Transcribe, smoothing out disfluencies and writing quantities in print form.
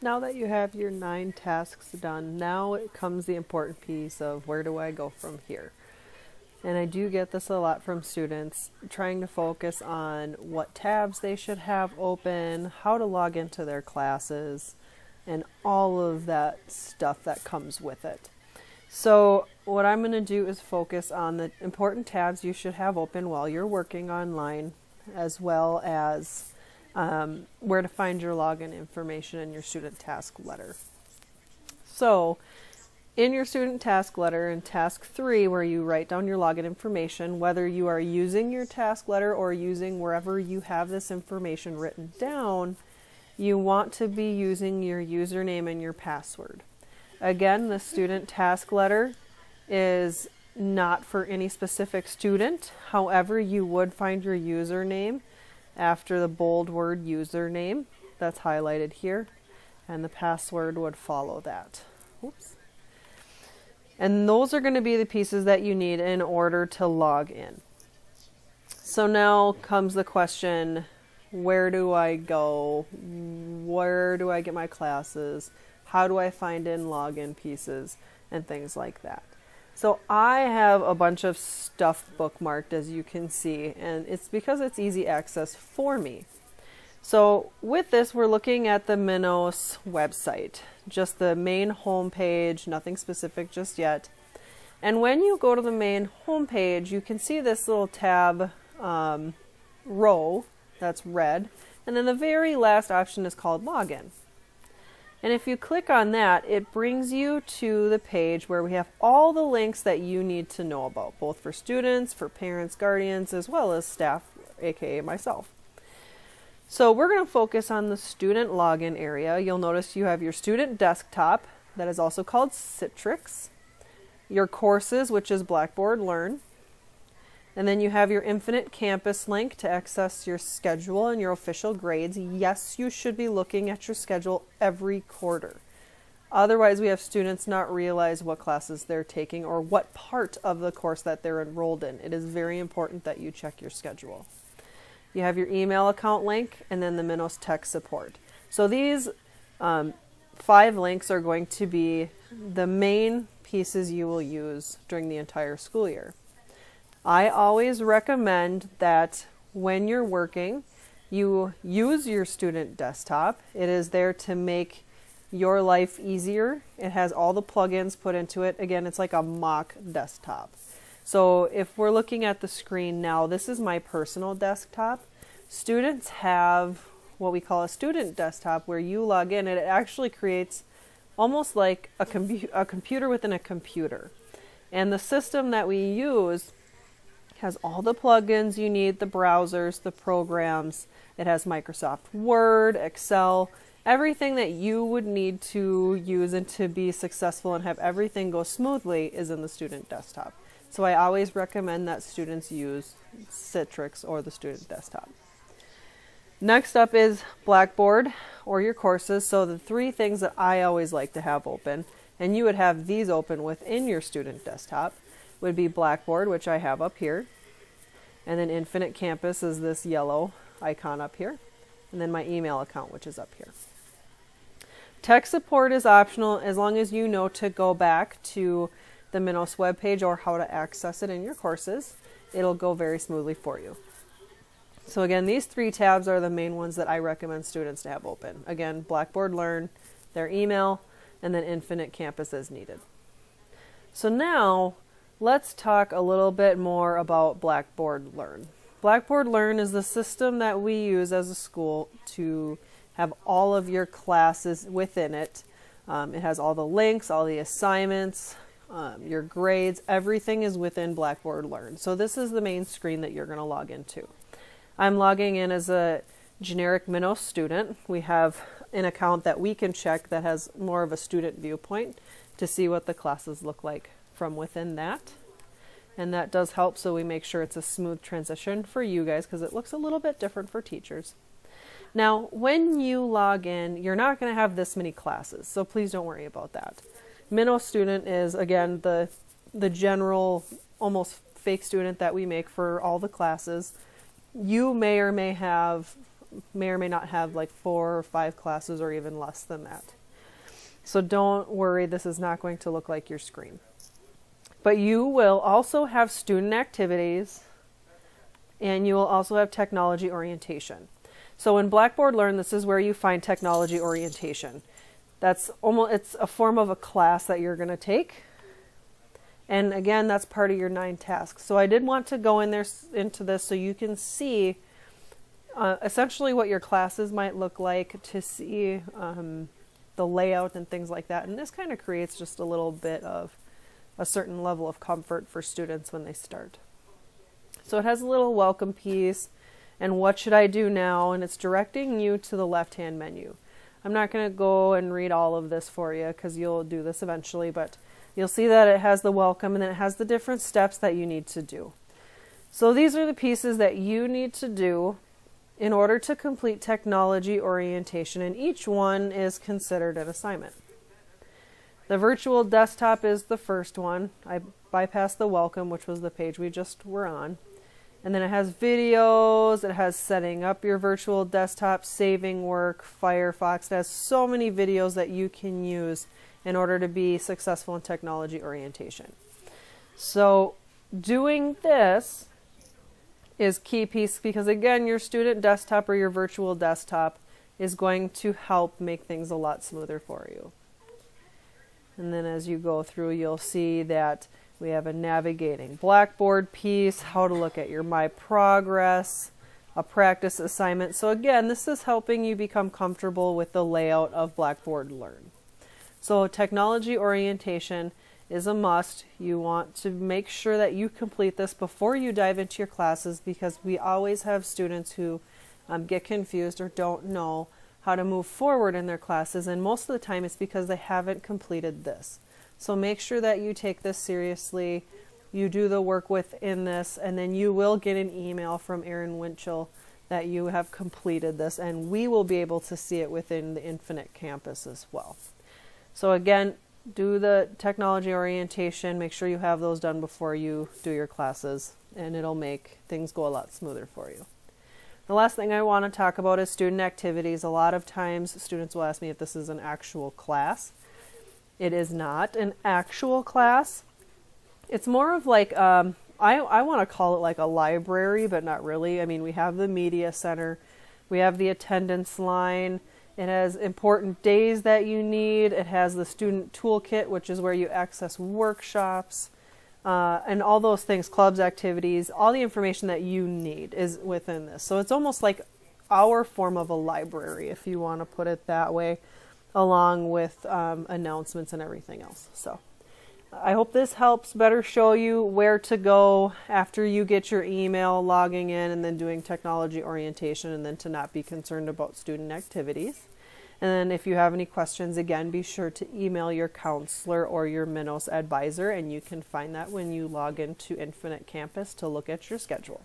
Now that you have your 9 tasks done, now it comes the important piece of where do I go from here? And I do get this a lot from students, trying to focus on what tabs they should have open, how to log into their classes, and all of that stuff that comes with it. So what I'm going to do is focus on the important tabs you should have open while you're working online, as well as where to find your login information in your student task letter. So in your student task letter in task 3, where you write down your login information, whether you are using your task letter or using wherever you have this information written down, you want to be using your username and your password. Again, the student task letter is not for any specific student. However, you would find your username after the bold word username that's highlighted here, and the password would follow that. Oops. And those are going to be the pieces that you need in order to log in. So now comes the question, where do I go? Where do I get my classes? How do I find in login pieces and things like that? So I have a bunch of stuff bookmarked, as you can see, and it's because it's easy access for me. So with this, we're looking at the Minos website, just the main home page, nothing specific just yet. And when you go to the main home page, you can see this little tab row that's red, and then the very last option is called Login. And if you click on that, it brings you to the page where we have all the links that you need to know about, both for students, for parents, guardians, as well as staff, aka myself. So we're going to focus on the student login area. You'll notice you have your student desktop, that is also called Citrix, your courses, which is Blackboard Learn, and then you have your Infinite Campus link to access your schedule and your official grades. Yes, you should be looking at your schedule every quarter. Otherwise, we have students not realize what classes they're taking or what part of the course that they're enrolled in. It is very important that you check your schedule. You have your email account link and then the Minos Tech support. So these 5 links are going to be the main pieces you will use during the entire school year. I always recommend that when you're working, you use your student desktop. It is there to make your life easier. It has all the plugins put into it. Again, it's like a mock desktop. So if we're looking at the screen now, this is my personal desktop. Students have what we call a student desktop where you log in and it actually creates almost like a computer within a computer. And the system that we use has all the plugins you need, the browsers, the programs. It has Microsoft Word, Excel, everything that you would need to use and to be successful and have everything go smoothly is in the student desktop. So I always recommend that students use Citrix or the student desktop. Next up is Blackboard or your courses. So the 3 things that I always like to have open, and you would have these open within your student desktop, would be Blackboard, which I have up here, and then Infinite Campus is this yellow icon up here, and then my email account, which is up here. Tech support is optional as long as you know to go back to the Minos webpage or how to access it in your courses. It'll go very smoothly for you. So again, these 3 tabs are the main ones that I recommend students to have open. Again, Blackboard Learn, their email, and then Infinite Campus as needed. So now, let's talk a little bit more about Blackboard Learn. Blackboard Learn is the system that we use as a school to have all of your classes within it. It has all the links, all the assignments, your grades, everything is within Blackboard Learn. So this is the main screen that you're going to log into. I'm logging in as a generic Minos student. We have an account that we can check that has more of a student viewpoint to see what the classes look like from within that. And that does help, so we make sure it's a smooth transition for you guys because it looks a little bit different for teachers. Now, when you log in, you're not going to have this many classes, so please don't worry about that. Minos student is, again, the general, almost fake student that we make for all the classes. You may or may have may or may not have like 4 or 5 classes or even less than that. So don't worry, this is not going to look like your screen. But you will also have student activities, and you will also have technology orientation. So in Blackboard Learn, this is where you find technology orientation. It's a form of a class that you're going to take. And again, that's part of your 9 tasks. So I did want to go in there into this so you can see essentially what your classes might look like, to see the layout and things like that. And this kind of creates just a little bit of a certain level of comfort for students when they start. So it has a little welcome piece and what should I do now, and it's directing you to the left-hand menu. I'm not going to go and read all of this for you because you'll do this eventually, but you'll see that it has the welcome and then it has the different steps that you need to do. So these are the pieces that you need to do in order to complete technology orientation, and each one is considered an assignment. The virtual desktop is the first one. I bypassed the welcome, which was the page we just were on. And then it has videos, it has setting up your virtual desktop, saving work, Firefox. It has so many videos that you can use in order to be successful in technology orientation. So doing this is key piece because, again, your student desktop or your virtual desktop is going to help make things a lot smoother for you. And then as you go through, you'll see that we have a navigating Blackboard piece, how to look at your My Progress, a practice assignment. So again, this is helping you become comfortable with the layout of Blackboard Learn. So technology orientation is a must. You want to make sure that you complete this before you dive into your classes, because we always have students who get confused or don't know how to move forward in their classes, and most of the time it's because they haven't completed this. So make sure that you take this seriously, you do the work within this, and then you will get an email from Erin Winchell that you have completed this, and we will be able to see it within the Infinite Campus as well. So again, do the technology orientation, make sure you have those done before you do your classes, and it'll make things go a lot smoother for you. The last thing I want to talk about is student activities. A lot of times students will ask me if this is an actual class. It is not an actual class. It's more of like, I want to call it like a library, but not really. I mean, we have the media center, we have the attendance line, it has important days that you need, it has the student toolkit, which is where you access workshops, and all those things, clubs, activities, all the information that you need is within this. So it's almost like our form of a library, if you want to put it that way, along with announcements and everything else. So I hope this helps better show you where to go after you get your email, logging in, and then doing technology orientation, and then to not be concerned about student activities. And then if you have any questions, again, be sure to email your counselor or your Minos advisor, and you can find that when you log into Infinite Campus to look at your schedule.